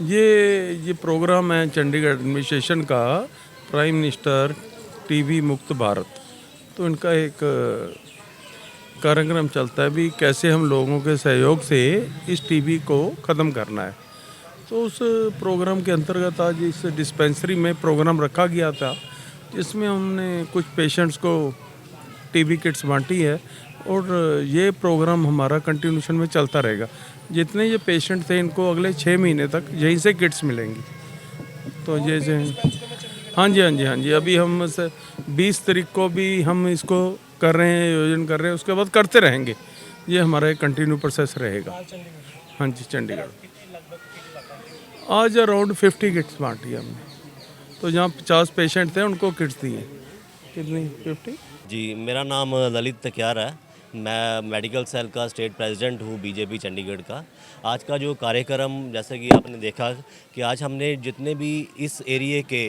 ये प्रोग्राम है चंडीगढ़ एडमिनिस्ट्रेशन का, प्राइम मिनिस्टर टीबी मुक्त भारत। तो इनका एक कार्यक्रम चलता है भी कैसे हम लोगों के सहयोग से इस टीबी को ख़त्म करना है। तो उस प्रोग्राम के अंतर्गत आज इस डिस्पेंसरी में प्रोग्राम रखा गया था, जिसमें हमने कुछ पेशेंट्स को टीबी किट्स बांटी है और ये प्रोग्राम हमारा कंटिन्यूशन में चलता रहेगा। जितने ये पेशेंट थे इनको अगले 6 महीने तक यहीं से किट्स मिलेंगी। तो ये जो हाँ जी, हाँ जी, हाँ जी, अभी हम 20 तारीख को भी हम इसको कर रहे हैं, आयोजन कर रहे हैं, उसके बाद करते रहेंगे। ये हमारा एक कंटिन्यू प्रोसेस रहेगा। हाँ जी, चंडीगढ़ आज अराउंड 50 किट्स बांटी है हमने। तो जहाँ 50 पेशेंट थे उनको किट्स दिए। कितनी 50? जी, मेरा नाम ललित तक्यार है। मैं मेडिकल सेल का स्टेट प्रेसिडेंट हूँ बीजेपी चंडीगढ़ का। आज का जो कार्यक्रम, जैसे कि आपने देखा कि आज हमने जितने भी इस एरिए के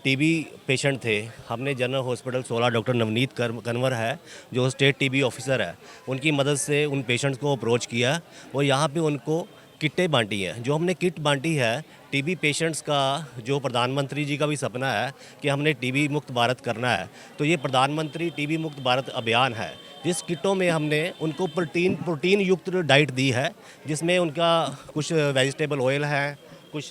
टीबी पेशेंट थे, हमने general hospital 16 doctor Navneet Kanwar है जो स्टेट टीबी ऑफिसर है, उनकी मदद से उन पेशेंट्स को अप्रोच किया और यहाँ पे उनको किटें बांटी हैं। जो हमने किट बांटी है टीबी पेशेंट्स का, जो प्रधानमंत्री जी का भी सपना है कि हमने टीबी मुक्त भारत करना है, तो ये प्रधानमंत्री टीबी मुक्त भारत अभियान है। जिस किटों में हमने उनको प्रोटीन युक्त डाइट दी है, जिसमें उनका कुछ वेजिटेबल ऑयल है, कुछ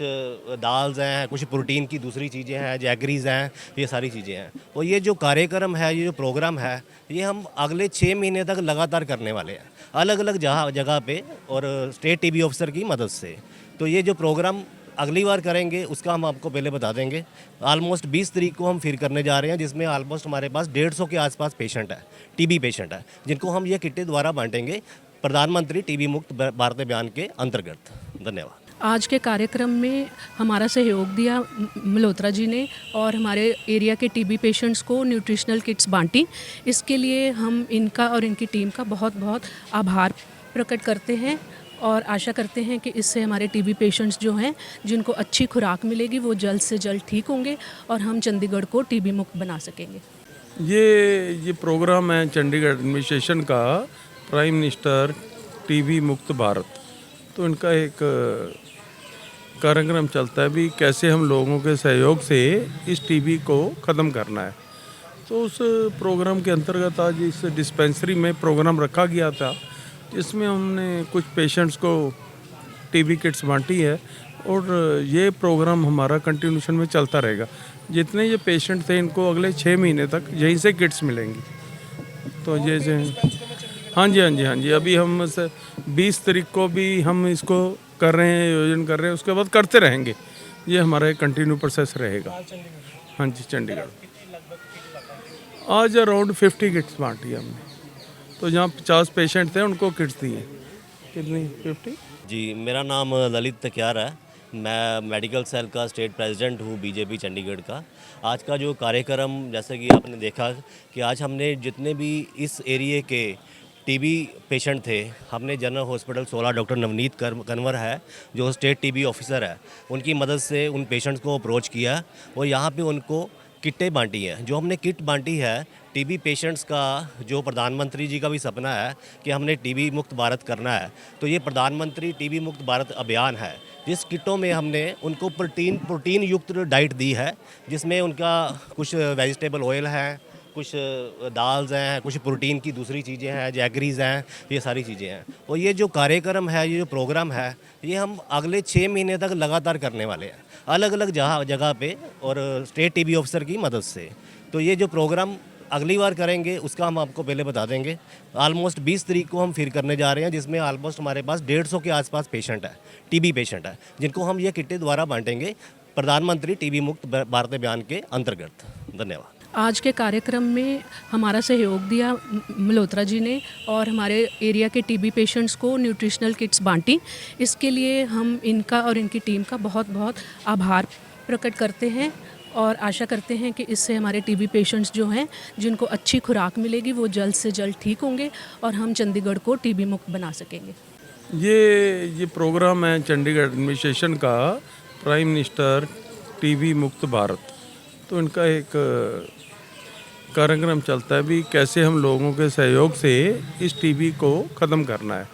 दाल्स हैं, कुछ प्रोटीन की दूसरी चीज़ें हैं, जैगरीज हैं, ये सारी चीज़ें हैं। तो ये जो कार्यक्रम है, ये जो प्रोग्राम है, ये हम अगले 6 महीने तक लगातार करने वाले हैं, अलग अलग जगह पे और स्टेट टीबी ऑफिसर की मदद से। तो ये जो प्रोग्राम अगली बार करेंगे उसका हम आपको पहले बता देंगे। ऑलमोस्ट 20 तारीख को हम फिर करने जा रहे हैं, जिसमें ऑलमोस्ट हमारे पास 150 के आसपास पेशेंट है, टीबी पेशेंट है, जिनको हम ये किटें द्वारा बांटेंगे प्रधानमंत्री टीबी मुक्त भारत अभियान के अंतर्गत। धन्यवाद। आज के कार्यक्रम में हमारा सहयोग दिया मल्होत्रा जी ने और हमारे एरिया के टीबी पेशेंट्स को न्यूट्रिशनल किट्स बांटी। इसके लिए हम इनका और इनकी टीम का बहुत बहुत आभार प्रकट करते हैं और आशा करते हैं कि इससे हमारे टीबी पेशेंट्स जो हैं, जिनको अच्छी खुराक मिलेगी, वो जल्द से जल्द ठीक होंगे और हम चंडीगढ़ को टीबी मुक्त बना सकेंगे। ये प्रोग्राम है चंडीगढ़ एडमिनिस्ट्रेशन का, प्राइम मिनिस्टर टीबी मुक्त भारत। तो इनका एक कार्यक्रम चलता है भी कैसे हम लोगों के सहयोग से इस टीबी को ख़त्म करना है। तो उस प्रोग्राम के अंतर्गत आज इस डिस्पेंसरी में प्रोग्राम रखा गया था, जिसमें हमने कुछ पेशेंट्स को टीबी किट्स बांटी है और ये प्रोग्राम हमारा कंटिन्यूशन में चलता रहेगा। जितने ये पेशेंट थे इनको अगले 6 महीने तक यहीं से किट्स मिलेंगी। तो ये जो हाँ जी, हाँ जी, हाँ जी, अभी हम 20 तारीख को भी हम इसको कर रहे हैं, आयोजन कर रहे हैं, उसके बाद करते रहेंगे। ये हमारा एक कंटिन्यू प्रोसेस रहेगा। हाँ जी, चंडीगढ़ आज अराउंड 50 किट्स बांटी है हमने। तो जहाँ 50 पेशेंट थे उनको किट्स दिए। कितनी 50? जी, मेरा नाम ललित तक्यार है। मैं मेडिकल सेल का स्टेट प्रेसिडेंट हूँ बीजेपी चंडीगढ़ का। आज का जो कार्यक्रम, जैसे कि आपने देखा कि आज हमने जितने भी इस एरिए के टीबी पेशेंट थे, हमने general hospital 16 doctor Navneet Kanwar है जो स्टेट टीबी ऑफिसर है, उनकी मदद से उन पेशेंट्स को अप्रोच किया और यहाँ पे उनको किटें बांटी हैं। जो हमने किट बांटी है टीबी पेशेंट्स का, जो प्रधानमंत्री जी का भी सपना है कि हमने टीबी मुक्त भारत करना है, तो ये प्रधानमंत्री टीबी मुक्त भारत अभियान है। जिस किटों में हमने उनको प्रोटीन युक्त डाइट दी है, जिसमें उनका कुछ वेजिटेबल ऑयल है, कुछ दाल्स हैं, कुछ प्रोटीन की दूसरी चीज़ें हैं, जैगरीज हैं, ये सारी चीज़ें हैं। और ये जो कार्यक्रम है, ये जो प्रोग्राम है, ये हम अगले 6 महीने तक लगातार करने वाले हैं, अलग अलग जगह पे और स्टेट टीबी ऑफिसर की मदद से। तो ये जो प्रोग्राम अगली बार करेंगे उसका हम आपको पहले बता देंगे। ऑलमोस्ट 20 तारीख को हम फिर करने जा रहे हैं, जिसमें ऑलमोस्ट हमारे पास 150 के आसपास पेशेंट है, टीबी पेशेंट है, जिनको हम ये किटें द्वारा बांटेंगे प्रधानमंत्री टीबी मुक्त भारत अभियान के अंतर्गत। धन्यवाद। आज के कार्यक्रम में हमारा सहयोग दिया मल्होत्रा जी ने और हमारे एरिया के टीबी पेशेंट्स को न्यूट्रिशनल किट्स बांटी। इसके लिए हम इनका और इनकी टीम का बहुत बहुत आभार प्रकट करते हैं और आशा करते हैं कि इससे हमारे टीबी पेशेंट्स जो हैं, जिनको अच्छी खुराक मिलेगी, वो जल्द से जल्द ठीक होंगे और हम चंडीगढ़ को टीबी मुक्त बना सकेंगे। ये प्रोग्राम है चंडीगढ़ एडमिनिस्ट्रेशन का, प्राइम मिनिस्टर टीबी मुक्त भारत। तो इनका एक कार्यक्रम चलता है भी कैसे हम लोगों के सहयोग से इस टीबी को ख़त्म करना है।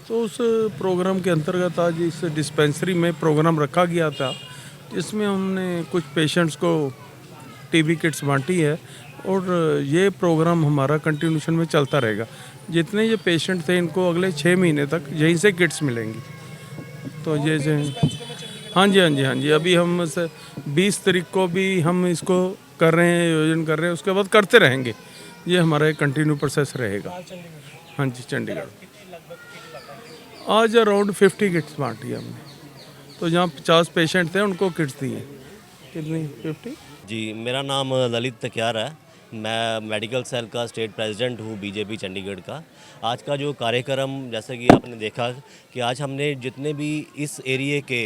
तो उस प्रोग्राम के अंतर्गत आज इस डिस्पेंसरी में प्रोग्राम रखा गया था, जिसमें हमने कुछ पेशेंट्स को टीबी किट्स बांटी है और ये प्रोग्राम हमारा कंटिन्यूशन में चलता रहेगा। जितने ये पेशेंट थे इनको अगले 6 महीने तक यहीं से किट्स मिलेंगी। तो ये हाँ जी, अभी हम 20 तारीख को भी हम इसको कर रहे हैं, आयोजन कर रहे हैं, उसके बाद करते रहेंगे। ये हमारा एक कंटिन्यू प्रोसेस रहेगा। हाँ जी, चंडीगढ़ आज अराउंड 50 किट्स बांटी हमने। तो जहाँ 50 पेशेंट थे उनको किट्स दिए। कितनी 50? जी, मेरा नाम ललित तक्यार है। मैं मेडिकल सेल का स्टेट प्रेसिडेंट हूँ बीजेपी चंडीगढ़ का। आज का जो कार्यक्रम, जैसे कि आपने देखा कि आज हमने जितने भी इस एरिए के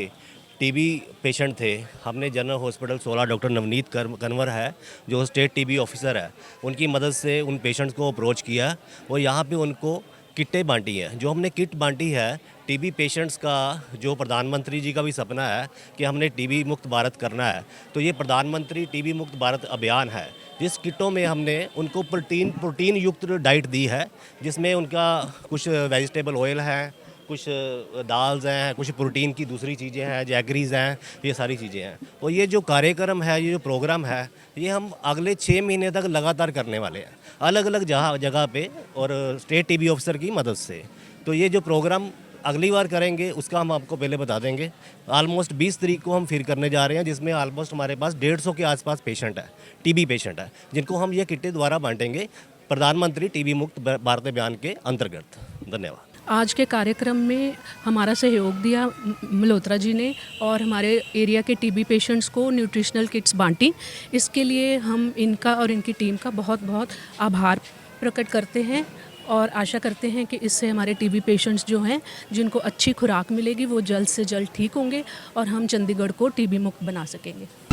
टीबी पेशेंट थे, हमने general hospital 16 doctor Navneet Kanwar है जो स्टेट टीबी ऑफिसर है, उनकी मदद से उन पेशेंट्स को अप्रोच किया और यहाँ पे उनको किटें बांटी हैं। जो हमने किट बांटी है टीबी पेशेंट्स का, जो प्रधानमंत्री जी का भी सपना है कि हमने टीबी मुक्त भारत करना है, तो ये प्रधानमंत्री टीबी मुक्त भारत अभियान है। जिस किटों में हमने उनको प्रोटीन युक्त डाइट दी है, जिसमें उनका कुछ वेजिटेबल ऑयल है, कुछ दाल्स हैं, कुछ प्रोटीन की दूसरी चीज़ें हैं, जैगरीज हैं, ये सारी चीज़ें हैं। और ये जो कार्यक्रम है, ये जो प्रोग्राम है, ये हम अगले 6 महीने तक लगातार करने वाले हैं, अलग अलग जगह पे और स्टेट टीबी ऑफिसर की मदद से। तो ये जो प्रोग्राम अगली बार करेंगे उसका हम आपको पहले बता देंगे। ऑलमोस्ट 20 तारीख को हम फिर करने जा रहे हैं, जिसमें ऑलमोस्ट हमारे पास 150 के आसपास पेशेंट है, टीबी पेशेंट है, जिनको हम ये किटें द्वारा बांटेंगे प्रधानमंत्री टीबी मुक्त भारत अभियान के अंतर्गत। धन्यवाद। आज के कार्यक्रम में हमारा सहयोग दिया मल्होत्रा जी ने और हमारे एरिया के टीबी पेशेंट्स को न्यूट्रिशनल किट्स बांटी। इसके लिए हम इनका और इनकी टीम का बहुत बहुत आभार प्रकट करते हैं और आशा करते हैं कि इससे हमारे टीबी पेशेंट्स जो हैं, जिनको अच्छी खुराक मिलेगी, वो जल्द से जल्द ठीक होंगे और हम चंडीगढ़ को टीबी मुक्त बना सकेंगे।